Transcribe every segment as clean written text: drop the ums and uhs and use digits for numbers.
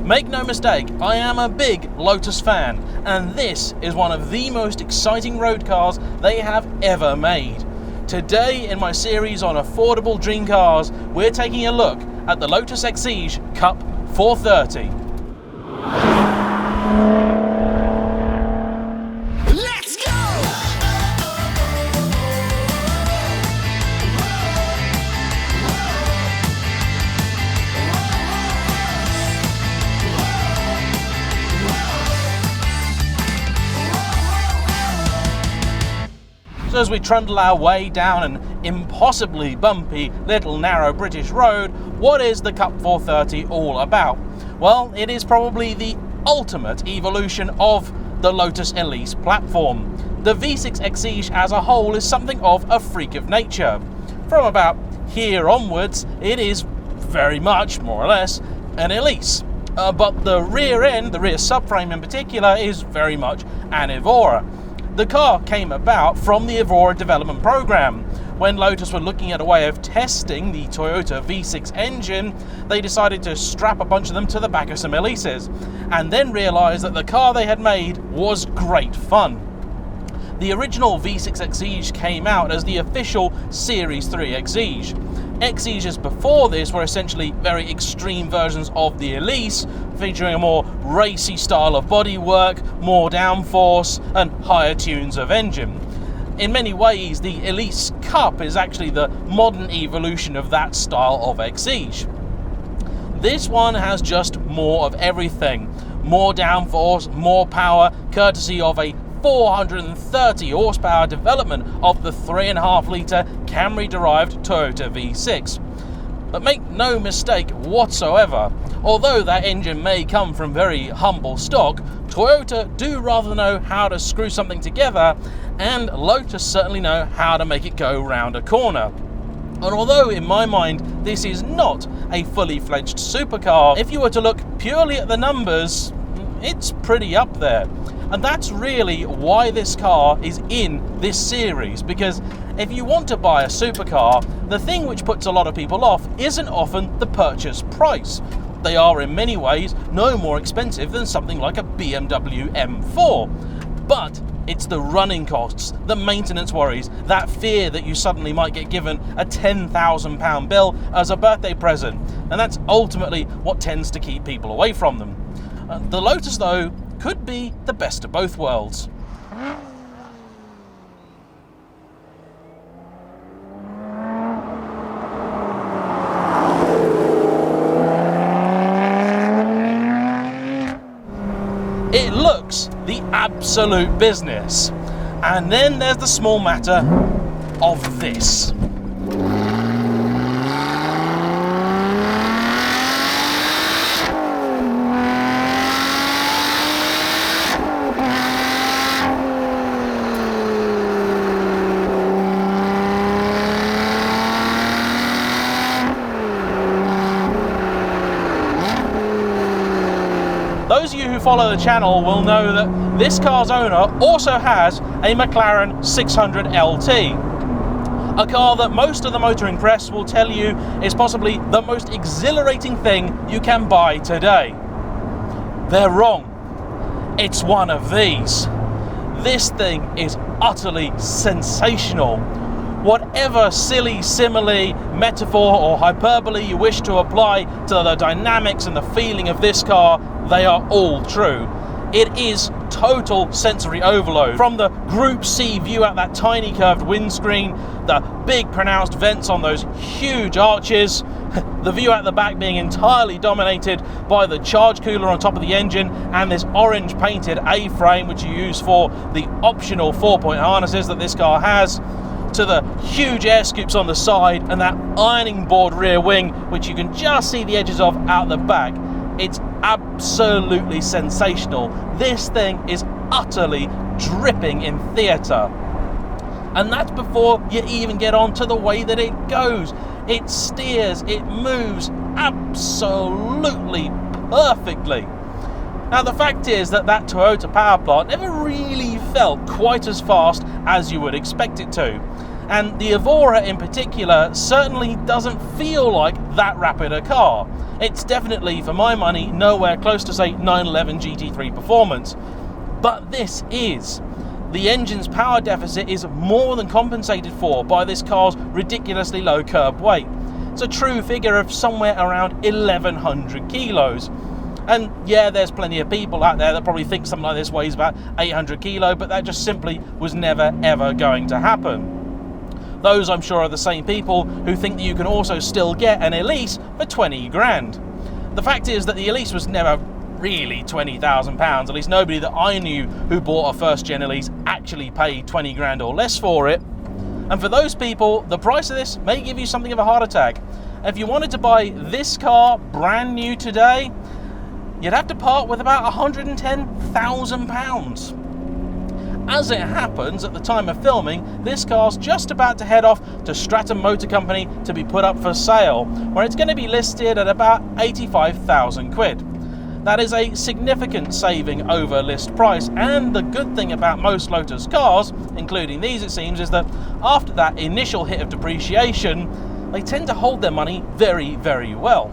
Make no mistake, I am a big Lotus fan, and this is one of the most exciting road cars they have ever made. Today in my series on affordable dream cars, we're taking a look at the Lotus Exige Cup 430. So as we trundle our way down an impossibly bumpy little narrow British road, what is the Cup 430 all about? Well, it is probably the ultimate evolution of the Lotus Elise platform. The V6 Exige as a whole is something of a freak of nature. From about here onwards, it is very much, more or less, an Elise. But the rear end, the rear subframe in particular, is very much an Evora. The car came about from the Evora development program. When Lotus were looking at a way of testing the Toyota V6 engine, they decided to strap a bunch of them to the back of some Elises, and then realised that the car they had made was great fun. The original V6 Exige came out as the official Series 3 Exige. Exiges before this were essentially very extreme versions of the Elise, featuring a more racy style of bodywork, more downforce, and higher tunes of engine. In many ways, the Elise Cup is actually the modern evolution of that style of Exige. This one has just more of everything. More downforce, more power, courtesy of a 430 horsepower development of the 3.5 litre Camry-derived Toyota V6. But make no mistake whatsoever, although that engine may come from very humble stock, Toyota do rather know how to screw something together, and Lotus certainly know how to make it go round a corner. And although in my mind this is not a fully fledged supercar, if you were to look purely at the numbers, it's pretty up there. And that's really why this car is in this series, because if you want to buy a supercar, the thing which puts a lot of people off isn't often the purchase price. They are in many ways no more expensive than something like a BMW M4. But it's the running costs, the maintenance worries, that fear that you suddenly might get given a £10,000 bill as a birthday present. And that's ultimately what tends to keep people away from them. The Lotus, though, could be the best of both worlds. It looks the absolute business. And then there's the small matter of this. Those of you who follow the channel will know that this car's owner also has a McLaren 600 LT. A car that most of the motoring press will tell you is possibly the most exhilarating thing you can buy today. They're wrong. It's one of these. This thing is utterly sensational. Whatever silly simile, metaphor or hyperbole you wish to apply to the dynamics and the feeling of this car, they are all true. It is total sensory overload. From the Group C view at that tiny curved windscreen, the big pronounced vents on those huge arches, the view at the back being entirely dominated by the charge cooler on top of the engine and this orange painted A-frame which you use for the optional 4-point harnesses that this car has, to the huge air scoops on the side and that ironing board rear wing which you can just see the edges of out the back. It's absolutely sensational. This thing is utterly dripping in theatre. And that's before you even get on to the way that it goes. It steers, it moves absolutely perfectly. Now the fact is that Toyota power plant never really felt quite as fast as you would expect it to. And the Evora in particular certainly doesn't feel like that rapid a car. It's definitely, for my money, nowhere close to, say, 911 GT3 performance. But this is. The engine's power deficit is more than compensated for by this car's ridiculously low curb weight. It's a true figure of somewhere around 1,100 kilos. And yeah, there's plenty of people out there that probably think something like this weighs about 800 kilo, but that just simply was never ever going to happen. Those, I'm sure, are the same people who think that you can also still get an Elise for 20 grand. The fact is that the Elise was never really £20,000. At least nobody that I knew who bought a first-gen Elise actually paid 20 grand or less for it. And for those people, the price of this may give you something of a heart attack. If you wanted to buy this car brand new today, you'd have to part with about £110,000. As it happens, at the time of filming, this car's just about to head off to Stratton Motor Company to be put up for sale, where it's going to be listed at about 85,000 quid. That is a significant saving over list price, and the good thing about most Lotus cars, including these it seems, is that after that initial hit of depreciation, they tend to hold their money very, very well.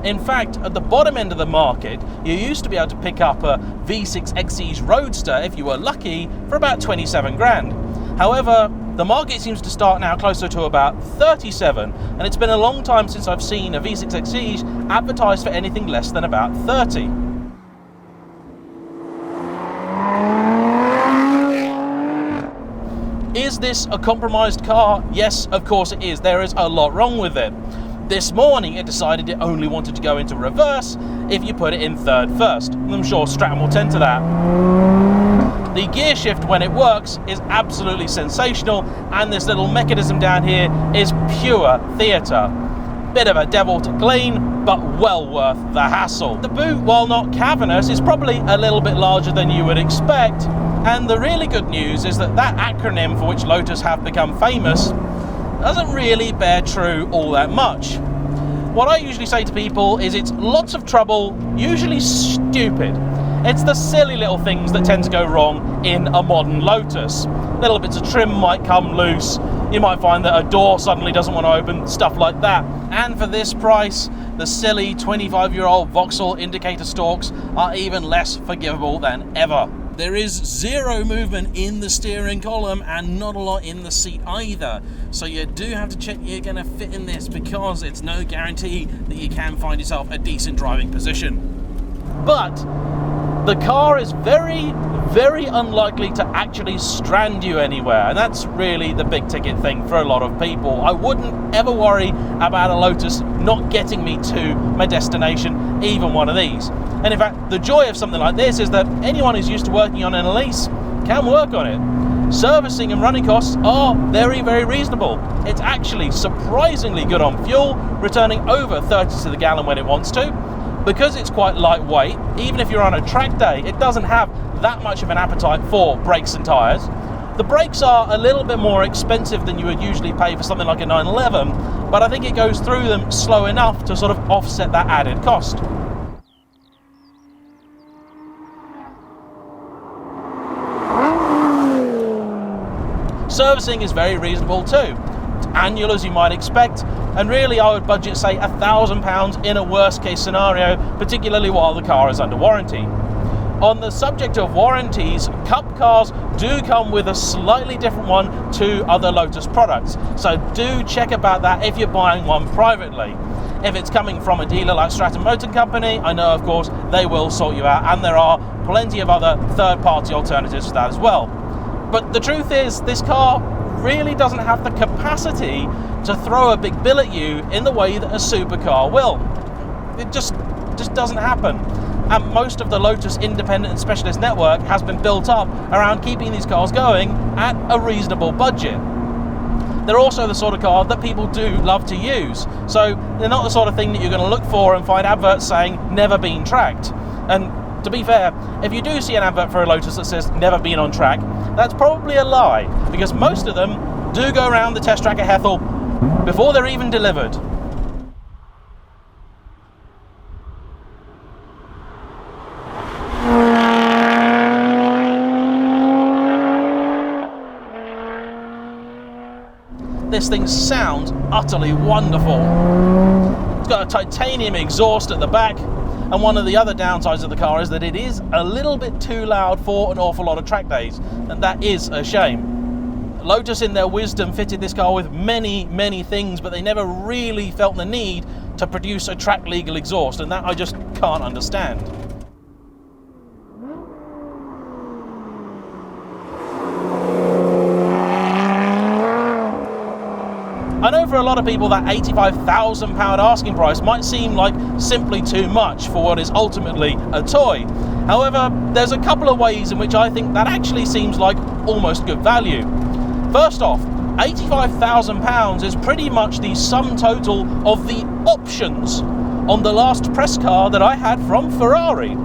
In fact, at the bottom end of the market, you used to be able to pick up a V6 Exige Roadster, if you were lucky, for about 27 grand. However, the market seems to start now closer to about 37, and it's been a long time since I've seen a V6 Exige advertised for anything less than about 30. Is this a compromised car? Yes, of course it is. There is a lot wrong with it. This morning it decided it only wanted to go into reverse if you put it in third first. I'm sure Stratton will tend to that. The gear shift, when it works, is absolutely sensational, and this little mechanism down here is pure theatre. Bit of a devil to clean, but well worth the hassle. The boot, while not cavernous, is probably a little bit larger than you would expect, and the really good news is that that acronym for which Lotus have become famous doesn't really bear true all that much. What I usually say to people is it's lots of trouble, usually stupid. It's the silly little things that tend to go wrong in a modern Lotus. Little bits of trim might come loose, you might find that a door suddenly doesn't want to open, stuff like that. And for this price, the silly 25-year-old Vauxhall indicator stalks are even less forgivable than ever. There is zero movement in the steering column and not a lot in the seat either. So you do have to check you're going to fit in this, because it's no guarantee that you can find yourself a decent driving position. But the car is very, very unlikely to actually strand you anywhere, and that's really the big ticket thing for a lot of people. I wouldn't ever worry about a Lotus not getting me to my destination, even one of these. And in fact, the joy of something like this is that anyone who's used to working on an Elise can work on it. Servicing and running costs are very, very reasonable. It's actually surprisingly good on fuel, returning over 30 to the gallon when it wants to. Because it's quite lightweight, even if you're on a track day, it doesn't have that much of an appetite for brakes and tyres. The brakes are a little bit more expensive than you would usually pay for something like a 911, but I think it goes through them slow enough to sort of offset that added cost. Servicing is very reasonable too. It's annual as you might expect, and really I would budget say £1,000 in a worst case scenario, particularly while the car is under warranty. On the subject of warranties, Cup cars do come with a slightly different one to other Lotus products, so do check about that if you're buying one privately. If it's coming from a dealer like Stratton Motor Company, I know of course they will sort you out, and there are plenty of other third-party alternatives for that as well. But the truth is, this car really doesn't have the capacity to throw a big bill at you in the way that a supercar will. It just doesn't happen. And most of the Lotus independent and specialist network has been built up around keeping these cars going at a reasonable budget. They're also the sort of car that people do love to use. So they're not the sort of thing that you're going to look for and find adverts saying never been tracked. And to be fair, if you do see an advert for a Lotus that says never been on track, that's probably a lie, because most of them do go around the test track at Hethel before they're even delivered. this thing sounds utterly wonderful. It's got a titanium exhaust at the back, and one of the other downsides of the car is that it is a little bit too loud for an awful lot of track days, and that is a shame. Lotus, in their wisdom, fitted this car with many things, but they never really felt the need to produce a track legal exhaust, and that I just can't understand. I know for a lot of people that £85,000 asking price might seem like simply too much for what is ultimately a toy. However, there's a couple of ways in which I think that actually seems like almost good value. First off, £85,000 is pretty much the sum total of the options on the last press car that I had from Ferrari.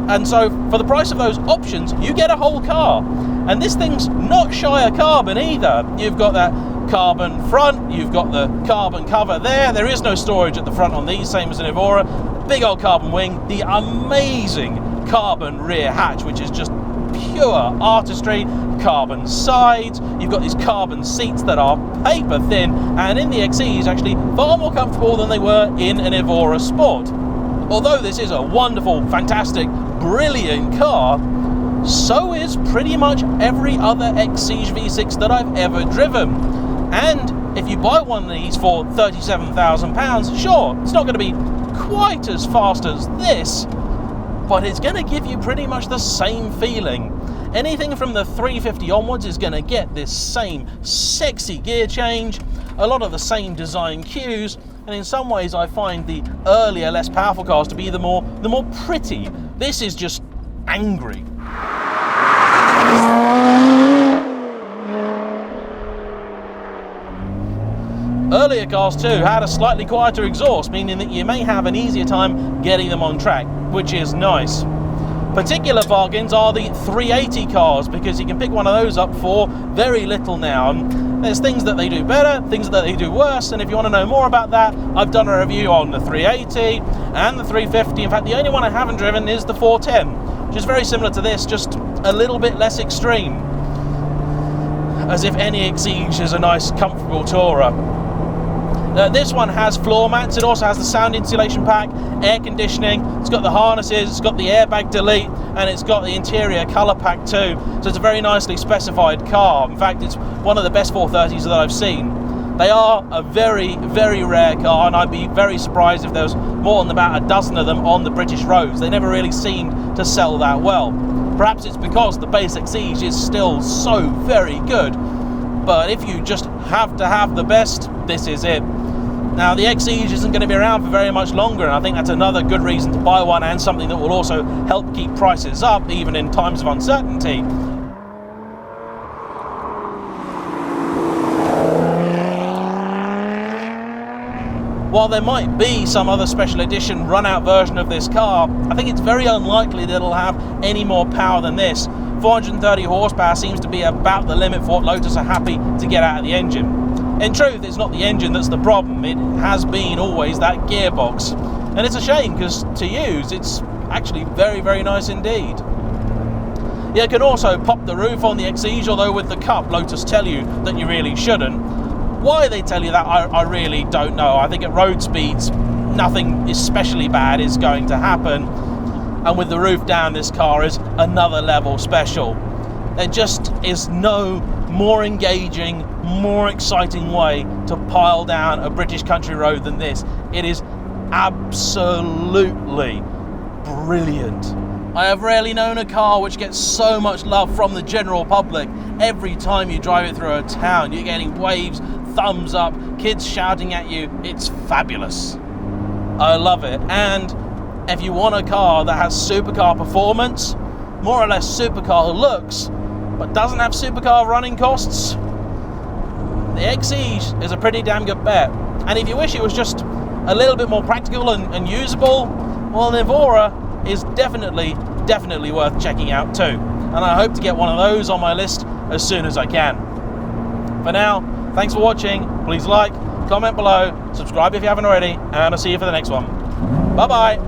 And so for the price of those options, you get a whole car. And this thing's not shy of carbon either. You've got that carbon front, you've got the carbon cover there is no storage at the front on these, same as an Evora, big old carbon wing, the amazing carbon rear hatch, which is just pure artistry, carbon sides, you've got these carbon seats that are paper thin, and in the Exige actually far more comfortable than they were in an Evora Sport. Although this is a wonderful, fantastic, brilliant car, so is pretty much every other Exige V6 that I've ever driven. And if you buy one of these for £37,000, sure, it's not going to be quite as fast as this, but it's going to give you pretty much the same feeling. Anything from the 350 onwards is going to get this same sexy gear change, a lot of the same design cues, and in some ways I find the earlier, less powerful cars to be the more pretty. This is just angry. Earlier cars too had a slightly quieter exhaust, meaning that you may have an easier time getting them on track, which is nice. Particular bargains are the 380 cars, because you can pick one of those up for very little now. And there's things that they do better, things that they do worse, and if you want to know more about that, I've done a review on the 380 and the 350. In fact, the only one I haven't driven is the 410, which is very similar to this, just a little bit less extreme. As if any Exige is a nice, comfortable tourer. This one has floor mats, it also has the sound insulation pack, air conditioning, it's got the harnesses, it's got the airbag delete, and it's got the interior colour pack too. So it's a very nicely specified car. In fact, it's one of the best 430s that I've seen. They are a very rare car, and I'd be very surprised if there was more than about a dozen of them on the British roads. They never really seemed to sell that well. Perhaps it's because the base Exige is still so very good, but if you just have to have the best, this is it. Now, the Exige isn't going to be around for very much longer, and I think that's another good reason to buy one, and something that will also help keep prices up even in times of uncertainty. While there might be some other special edition run-out version of this car, I think it's very unlikely that it'll have any more power than this. 430 horsepower seems to be about the limit for what Lotus are happy to get out of the engine. In truth, it's not the engine that's the problem, it has been always that gearbox. And it's a shame, because to use, it's actually very nice indeed. You can also pop the roof on the Exige, although with the Cup, Lotus tell you that you really shouldn't. Why they tell you that, I really don't know. I think at road speeds, nothing especially bad is going to happen. And with the roof down, this car is another level special. There just is no more engaging, more exciting way to pile down a British country road than this. It is absolutely brilliant. I have rarely known a car which gets so much love from the general public. Every time you drive it through a town, you're getting waves, thumbs up, kids shouting at you. It's fabulous. I love it. And if you want a car that has supercar performance, more or less supercar looks, but doesn't have supercar running costs, the Exige is a pretty damn good bet. And if you wish it was just a little bit more practical and usable, well, an Evora is definitely worth checking out too. And I hope to get one of those on my list as soon as I can. For now, thanks for watching. Please like, comment below, subscribe if you haven't already, and I'll see you for the next one. Bye bye.